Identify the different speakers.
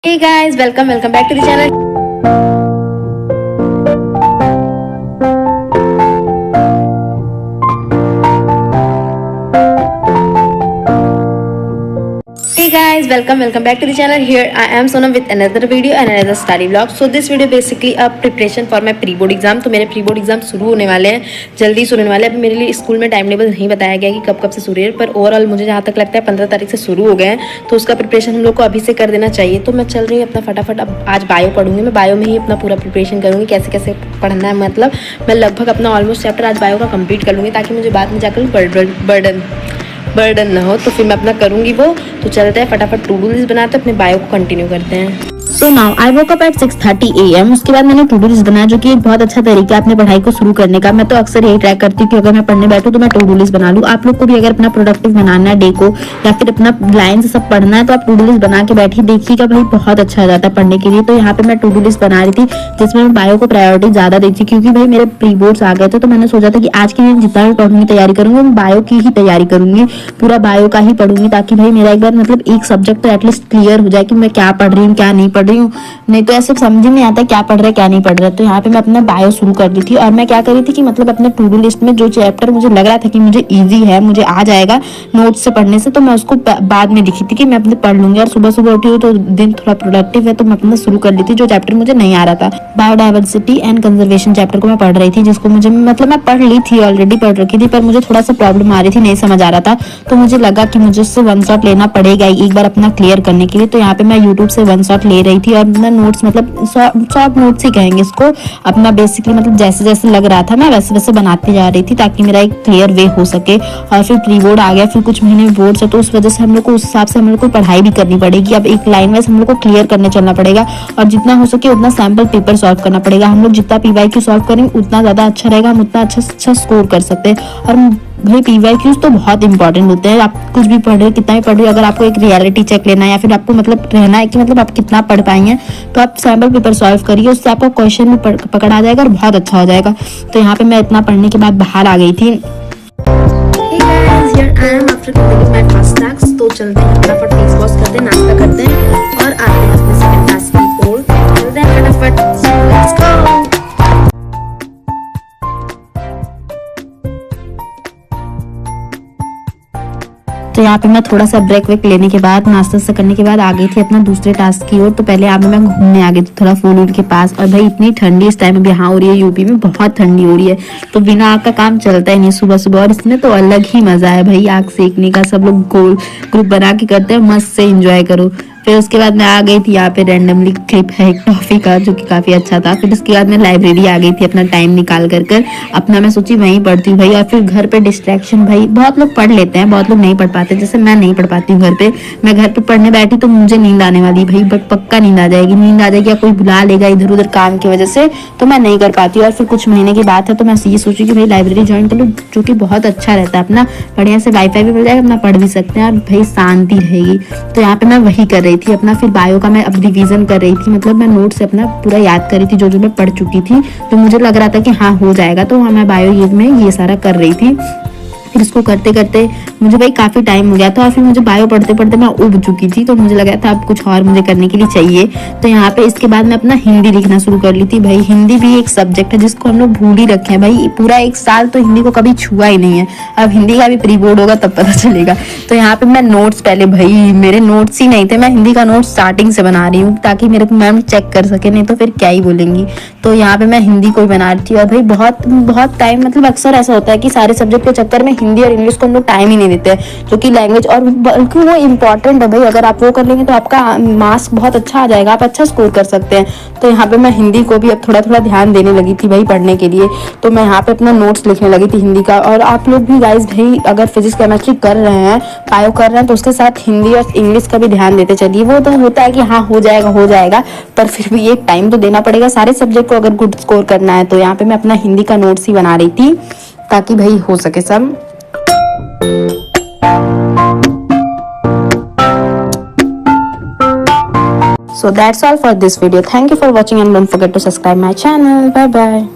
Speaker 1: Hey guys, welcome back to the channel. Hey guys, welcome back to the channel. Here I am Sonam with another video and another study vlog. So this video basically a preparation for my pre board exam. तो मेरे pre board exam शुरू होने वाले हैं, जल्दी शुरू होने वाले हैं। अभी मेरे लिए स्कूल में टाइम टेबल नहीं बताया गया कि कब से शुरू है, पर ओवरऑल मुझे जहाँ तक लगता है 15 तारीख से शुरू हो गए हैं, तो उसका प्रिपरेशन हम लोग को अभी से कर देना चाहिए। तो मैं चल रही हूँ अपना फटाफट। अब आज बायो पढ़ूंगी, मैं बायो में ही अपना पूरा प्रिपरेशन करूँगी, कैसे कैसे पढ़ना है। मतलब मैं लगभग अपना ऑलमोस्ट चैप्टर आज बायो का कंप्लीट कर लूँगी, ताकि मुझे बाद में जाकर बर्डन ना हो। तो फिर मैं अपना करूँगी वो। तो चलते हैं फटाफट, टू डू लिस्ट बनाते हैं, अपने बायो को कंटिन्यू करते हैं। So now I woke up at 6:30 AM। उसके बाद मैंने टू डू लिस्ट बनाया, जो कि एक बहुत अच्छा तरीका है अपने पढ़ाई को शुरू करने का। मैं तो अक्सर यही ट्राई करती हूँ कि अगर मैं पढ़ने बैठूँ तो मैं टू डू लिस्ट बना लूँ। आप लोग को भी अगर अपना प्रोडक्टिव बनाना है डे को, या फिर अपना लाइन से सब पढ़ना है, तो आप टू डू लिस्ट बना के बैठिए, देखिएगा भाई बहुत अच्छा हो जाता है पढ़ने के लिए। तो यहाँ पे मैं टू डू लिस्ट बना रही थी, जिसमें मैं बायो को प्रायोरिटी ज्यादा दी थी, क्योंकि भाई मेरे प्री बोर्ड्स आ गए थे। तो मैंने सोचा था कि आज के दिन जितना भी पढ़ूंगी तैयारी करूंगी, मैं बायो की ही तैयारी करूंगी, पूरा बायो का ही पढ़ूंगी, ताकि भाई मेरा एक बार मतलब एक सब्जेक्ट तो एटलीस्ट क्लियर हो जाए कि मैं क्या पढ़ रही हूँ क्या नहीं पढ़ रही हूँ। नहीं तो ऐसे समझ नहीं आता क्या पढ़ रहा है क्या नहीं पढ़ रहा है। तो यहाँ पे मैं अपना बायो शुरू कर दी थी, और मैं क्या कर रही थी कि मतलब अपने टू डू लिस्ट में जो चैप्टर मुझे लग रहा था कि मुझे इजी है, मुझे आ जाएगा नोट्स से पढ़ने से, तो मैं उसको बाद में लिखी थी कि मैं अपने पढ़ लूंगी। और सुबह सुबह उठी हूँ तो दिन थोड़ा प्रोडक्टिव है, तो मैं अपना शुरू कर ली थी जो चैप्टर मुझे नहीं आ रहा था। बायोडाइवर्सिटी एंड कंजर्वेशन चैप्टर को मैं पढ़ रही थी, जिसको मुझे मतलब मैं पढ़ ली थी, ऑलरेडी पढ़ रखी थी, पर मुझे थोड़ा सा प्रॉब्लम आ रही थी, नहीं समझ आ रहा था। तो मुझे लगा कि मुझे उससे वन शॉट लेना पड़ेगा एक बार अपना क्लियर करने के लिए। तो यहाँ पे मैं यूट्यूब से वन शॉट ले रही थी, और अपना नोट्स मतलब शॉर्ट नोट्स ही कहेंगे इसको, अपना बेसिकली मतलब जैसे जैसे लग रहा था मैं वैसे वैसे बनाती जा रही थी, ताकि मेरा एक क्लियर वे हो सके। और फिर प्री बोर्ड आ गया, फिर कुछ महीने बोर्ड से, तो उस वजह से हम लोग को उस हिसाब से हम लोग को पढ़ाई भी करनी पड़ेगी। अब एक लाइन वाइज हम लोग को क्लियर करने चलना पड़ेगा, और जितना हो सके उतना सैम्पल पेपर सॉल्व करना पड़ेगा। हम लोग जितना PYQ सॉल्व करेंगे उतना ज्यादा अच्छा रहेगा, हम उतना अच्छा स्कोर कर सकते हैं। और भाई PYQs तो बहुत इंपॉर्टेंट होते हैं। आप कुछ भी पढ़ रहे, कितना भी पढ़ रहे, अगर आपको एक रियलिटी चेक लेना है, या फिर आपको मतलब रहना है कि मतलब आप कितना पढ़ पाएंगे, तो आप सैम्पल पेपर सॉल्व करिए, उससे आपका क्वेश्चन भी पकड़ आ जाएगा और बहुत अच्छा हो जाएगा। तो यहाँ पे मैं इतना पढ़ने के बाद बाहर आ गई थी। तो चलते हैं फटाफट, फेस वॉश करते हैं, नाश्ता करते हैं और आते हैं अपने सेकंड टास्क की ओर। चलते हैं फटाफट, लेट्स गो। तो यहाँ पे मैं थोड़ा सा ब्रेक वेक लेने के बाद, नाश्ता से करने के बाद आ गई थी अपना दूसरे टास्क की ओर। तो पहले यहाँ पे मैं घूमने आ गई थी थोड़ा फूल वूल के पास। और भाई इतनी ठंडी इस टाइम अभी यहाँ हो रही है, यूपी में बहुत ठंडी हो रही है, तो बिना आग का काम चलता ही नहीं सुबह सुबह। और इसमें तो अलग ही मजा है भाई आग सेकने का, सब लोग गोल ग्रुप बना के करते हैं, मस्त से एंजॉय करो। फिर उसके बाद मैं आ गई थी यहाँ पे, रैंडमली क्लिप है एक टॉफी का जो कि काफी अच्छा था। फिर उसके बाद मैं लाइब्रेरी आ गई थी अपना टाइम निकाल कर अपना, मैं सोची वहीं पढ़ती हूँ भाई। और फिर घर पे डिस्ट्रैक्शन, भाई बहुत लोग पढ़ लेते हैं, बहुत लोग नहीं पढ़ पाते, जैसे मैं नहीं पढ़ पाती हूँ घर पे। मैं घर पे पढ़ने बैठी तो मुझे नींद आने वाली भाई, बट पक्का नींद आ जाएगी, या कोई बुला लेगा इधर उधर काम की वजह से, तो मैं नहीं कर पाती। और फिर कुछ महीने की बात है, तो मैं ये सोची कि भाई लाइब्रेरी ज्वाइन कर लूँ, जो कि बहुत अच्छा रहता है, अपना बढ़िया से वाईफाई भी मिल जाएगा, अपना पढ़ भी सकते हैं और भाई शांति रहेगी। तो यहाँ पे मैं वही कर रही थी अपना। फिर बायो का मैं अब रिवीजन कर रही थी, मतलब मैं नोट से अपना पूरा याद कर रही थी, जो मैं पढ़ चुकी थी, जो मुझे लग रहा था कि हाँ हो जाएगा। तो हाँ मैं बायो में ये सारा कर रही थी। फिर इसको करते करते मुझे भाई काफी टाइम हो गया था, और फिर मुझे बायो पढ़ते पढ़ते मैं उब चुकी थी, तो मुझे लगा था अब कुछ और मुझे करने के लिए चाहिए। तो यहाँ पे इसके बाद मैं अपना हिंदी लिखना शुरू कर ली थी। भाई हिंदी भी एक सब्जेक्ट है जिसको हम लोग भूल ही रखे हैं भाई, पूरा एक साल तो हिंदी को कभी छुआ ही नहीं है। अब हिंदी का भी प्री बोर्ड होगा तब पता चलेगा। तो यहाँ पे मैं नोट्स, पहले भाई मेरे नोट्स ही नहीं थे, मैं हिंदी का नोट्स स्टार्टिंग से बना रही हूँ, ताकि मेरे को मैम चेक कर सके, नहीं तो फिर क्या ही बोलेंगी। तो यहाँ पे मैं हिंदी को ही बना रही थी। और भाई बहुत टाइम, मतलब अक्सर ऐसा होता है कि सारे सब्जेक्ट के चक्कर में हिंदी और इंग्लिश को हम लोग टाइम ही नहीं देते हैं, जो कि लैंग्वेज, और बल्कि वो इम्पोर्टेंट है भाई। अगर आप वो कर लेंगे तो आपका मार्क्स बहुत अच्छा आ जाएगा, आप अच्छा स्कोर कर सकते हैं। तो यहाँ पे मैं हिंदी को भी अब थोड़ा थोड़ा ध्यान देने लगी थी भाई पढ़ने के लिए। तो मैं यहाँ पे अपना नोट्स लिखने लगी थी हिंदी का। और आप लोग भी गाइज भाई अगर फिजिक्स केमिस्ट्री कर रहे हैं, बायो कर रहे हैं, तो उसके साथ हिंदी और इंग्लिश का भी ध्यान देते चलिए। वो तो होता है कि हाँ हो जाएगा, पर फिर भी एक टाइम तो देना पड़ेगा सारे सब्जेक्ट को अगर गुड स्कोर करना है। तो यहाँ पे मैं अपना हिंदी का नोट्स ही बना रही थी, ताकि भाई हो सके सब। So that's all for this video. Thank you for watching and don't forget to subscribe my channel. Bye bye.